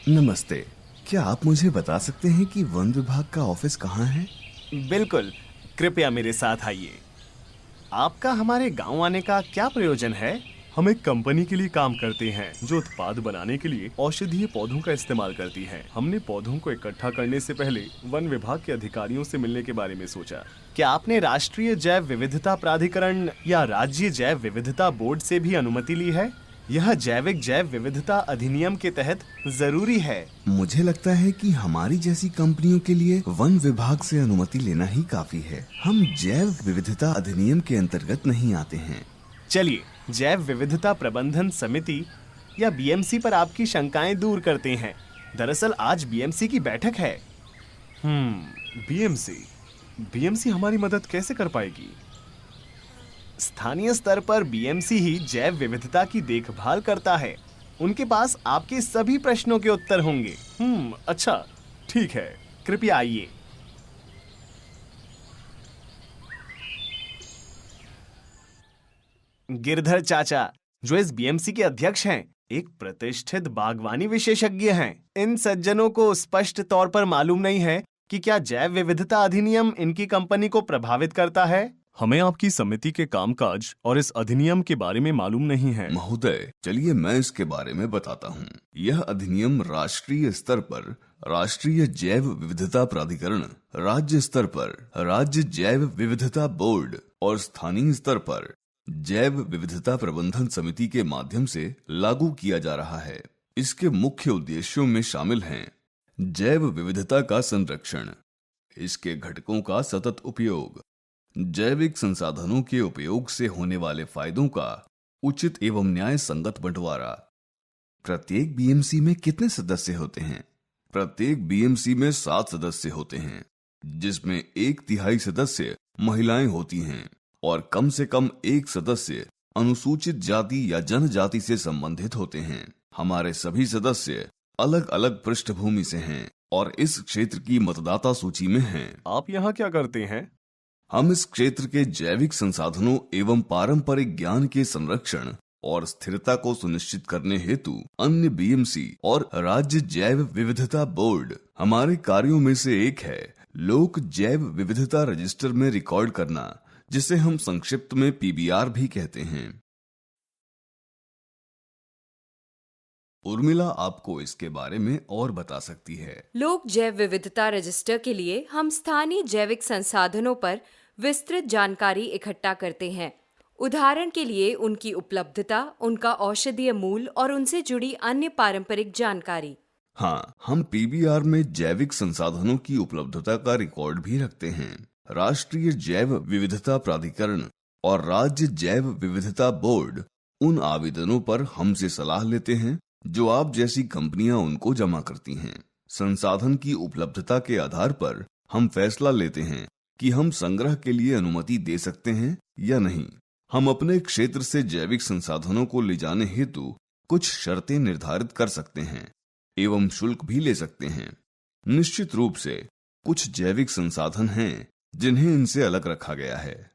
नमस्ते। क्या आप मुझे बता सकते हैं कि वन विभाग का ऑफिस कहाँ है? बिल्कुल, कृपया मेरे साथ आइए। आपका हमारे गांव आने का क्या प्रयोजन है? हम एक कंपनी के लिए काम करते हैं जो उत्पाद बनाने के लिए औषधीय पौधों का इस्तेमाल करती है। हमने पौधों को इकट्ठा करने से पहले वन विभाग के अधिकारियों से मिलने के बारे में सोचा। क्या आपने राष्ट्रीय जैव विविधता प्राधिकरण या राज्य जैव विविधता बोर्ड से भी अनुमति ली है? यह जैविक जैव विविधता अधिनियम के तहत जरूरी है। मुझे लगता है कि हमारी जैसी कंपनियों के लिए वन विभाग से अनुमति लेना ही काफी है। हम जैव विविधता अधिनियम के अंतर्गत नहीं आते हैं। चलिए जैव विविधता प्रबंधन समिति या बीएमसी पर आपकी शंकाएं दूर करते हैं। दरअसल आज बीएमसी की बैठक है। बीएमसी हमारी मदद कैसे कर पाएगी? स्थानीय स्तर पर बीएमसी ही जैव विविधता की देखभाल करता है। उनके पास आपके सभी प्रश्नों के उत्तर होंगे। अच्छा, ठीक है, कृपया आइए। गिरधर चाचा, जो इस बीएमसी के अध्यक्ष हैं, एक प्रतिष्ठित बागवानी विशेषज्ञ हैं। इन सज्जनों को स्पष्ट तौर पर मालूम नहीं है कि क्या जैव विविधता अधिनियम इनकी कंपनी को प्रभावित करता है। हमें आपकी समिति के कामकाज और इस अधिनियम के बारे में मालूम नहीं है। महोदय, चलिए मैं इसके बारे में बताता हूँ। यह अधिनियम राष्ट्रीय स्तर पर राष्ट्रीय जैव विविधता प्राधिकरण, राज्य स्तर पर राज्य जैव विविधता बोर्ड और स्थानीय स्तर पर जैव विविधता प्रबंधन समिति के माध्यम से लागू किया जा रहा है। इसके मुख्य उद्देश्यों में शामिल हैं जैव विविधता का संरक्षण, इसके घटकों का सतत उपयोग, जैविक संसाधनों के उपयोग से होने वाले फायदों का उचित एवं न्याय संगत बंटवारा। प्रत्येक बीएमसी में कितने सदस्य होते हैं? प्रत्येक बीएमसी में 7 सदस्य होते हैं, जिसमें 1/3 सदस्य महिलाएं होती हैं और कम से कम 1 सदस्य अनुसूचित जाति या जनजाति से संबंधित होते हैं। हमारे सभी सदस्य अलग अलग पृष्ठभूमि से हैं और इस क्षेत्र की मतदाता सूची में हैं। आप यहाँ क्या करते हैं? हम इस क्षेत्र के जैविक संसाधनों एवं पारंपरिक ज्ञान के संरक्षण और स्थिरता को सुनिश्चित करने हेतु अन्य बीएमसी और राज्य जैव विविधता बोर्ड हमारे कार्यों में से एक है लोक जैव विविधता रजिस्टर में रिकॉर्ड करना, जिसे हम संक्षिप्त में पीबीआर भी कहते हैं। उर्मिला आपको इसके बारे में और बता सकती है। लोक जैव विविधता रजिस्टर के लिए हम स्थानीय जैविक संसाधनों पर विस्तृत जानकारी इकट्ठा करते हैं। उदाहरण के लिए उनकी उपलब्धता, उनका औषधीय मूल और उनसे जुड़ी अन्य पारंपरिक जानकारी। हाँ, हम पीबीआर में जैविक संसाधनों की उपलब्धता का रिकॉर्ड भी रखते हैं। राष्ट्रीय जैव विविधता प्राधिकरण और राज्य जैव विविधता बोर्ड उन आवेदनों पर हमसे सलाह लेते हैं जो आप जैसी कंपनियां उनको जमा करती हैं। संसाधन की उपलब्धता के आधार पर हम फैसला लेते हैं कि हम संग्रह के लिए अनुमति दे सकते हैं या नहीं। हम अपने क्षेत्र से जैविक संसाधनों को ले जाने हेतु कुछ शर्तें निर्धारित कर सकते हैं एवं शुल्क भी ले सकते हैं। निश्चित रूप से कुछ जैविक संसाधन हैं जिन्हें इनसे अलग रखा गया है।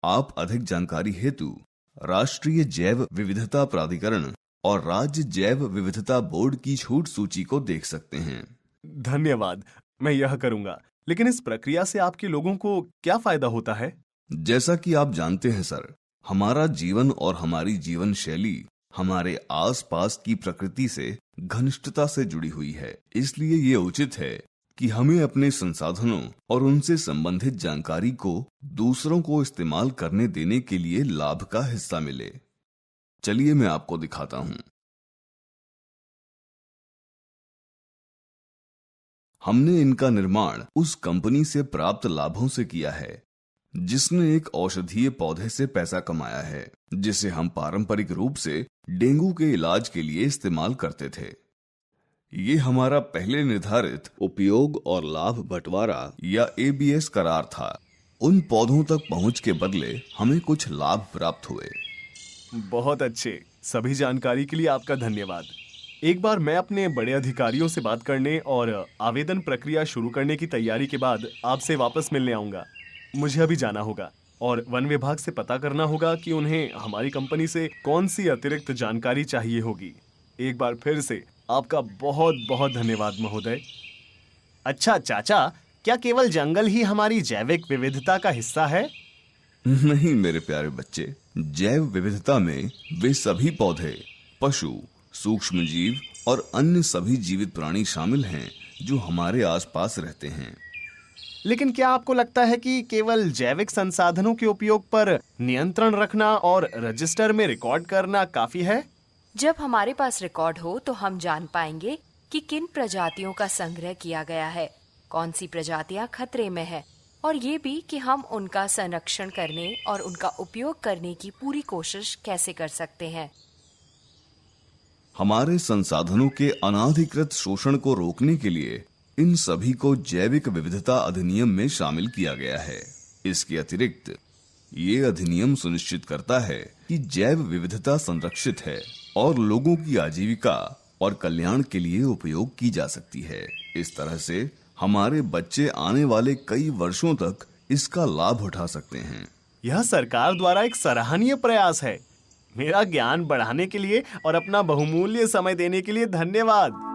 आप अधिक जानकारी हेतु राष्ट्रीय जैव विविधता प्राधिकरण और राज्य जैव विविधता बोर्ड की छूट सूची को देख सकते हैं। धन्यवाद, मैं यह करूंगा। लेकिन इस प्रक्रिया से आपके लोगों को क्या फायदा होता है? जैसा कि आप जानते हैं सर, हमारा जीवन और हमारी जीवन शैली हमारे आसपास की प्रकृति से घनिष्ठता से जुड़ी हुई है। इसलिए ये उचित है कि हमें अपने संसाधनों और उनसे संबंधित जानकारी को दूसरों को इस्तेमाल करने देने के लिए लाभ का हिस्सा मिले। चलिए मैं आपको दिखाता हूं। हमने इनका निर्माण उस कंपनी से प्राप्त लाभों से किया है जिसने एक औषधीय पौधे से पैसा कमाया है, जिसे हम पारंपरिक रूप से डेंगू के इलाज के लिए इस्तेमाल करते थे। ये हमारा पहले निर्धारित उपयोग और लाभ बंटवारा या एबीएस करार था। उन पौधों तक पहुंच के बदले हमें कुछ लाभ प्राप्त हुए। बहुत अच्छे। सभी जानकारी के लिए आपका धन्यवाद। एक बार मैं अपने बड़े अधिकारियों से बात करने और आवेदन प्रक्रिया शुरू करने की तैयारी के बाद आपसे वापस मिलने आऊंगा। मुझे अभी जाना होगा और वन विभाग से पता करना होगा कि उन्हें हमारी कंपनी से कौन सी अतिरिक्त जानकारी चाहिए होगी। एक बार फिर से आपका बहुत बहुत धन्यवाद महोदय। अच्छा चाचा, क्या केवल जंगल ही हमारी जैविक विविधता का हिस्सा है? नहीं मेरे प्यारे बच्चे, जैव विविधता में वे सभी पौधे, पशु, सूक्ष्म जीव और अन्य सभी जीवित प्राणी शामिल हैं जो हमारे आसपास रहते हैं। लेकिन क्या आपको लगता है कि केवल जैविक संसाधनों के उपयोग पर नियंत्रण रखना और रजिस्टर में रिकॉर्ड करना काफी है? जब हमारे पास रिकॉर्ड हो तो हम जान पाएंगे कि किन प्रजातियों का संग्रह किया गया है, कौन सी प्रजातियां खतरे में है, और ये भी कि हम उनका संरक्षण करने और उनका उपयोग करने की पूरी कोशिश कैसे कर सकते हैं। हमारे संसाधनों के अनाधिकृत शोषण को रोकने के लिए इन सभी को जैविक विविधता अधिनियम में शामिल किया गया है। इसके अतिरिक्त ये अधिनियम सुनिश्चित करता है कि जैव विविधता संरक्षित है और लोगों की आजीविका और कल्याण के लिए उपयोग की जा सकती है। इस तरह से हमारे बच्चे आने वाले कई वर्षों तक इसका लाभ उठा सकते हैं। यह सरकार द्वारा एक सराहनीय प्रयास है। मेरा ज्ञान बढ़ाने के लिए और अपना बहुमूल्य समय देने के लिए धन्यवाद।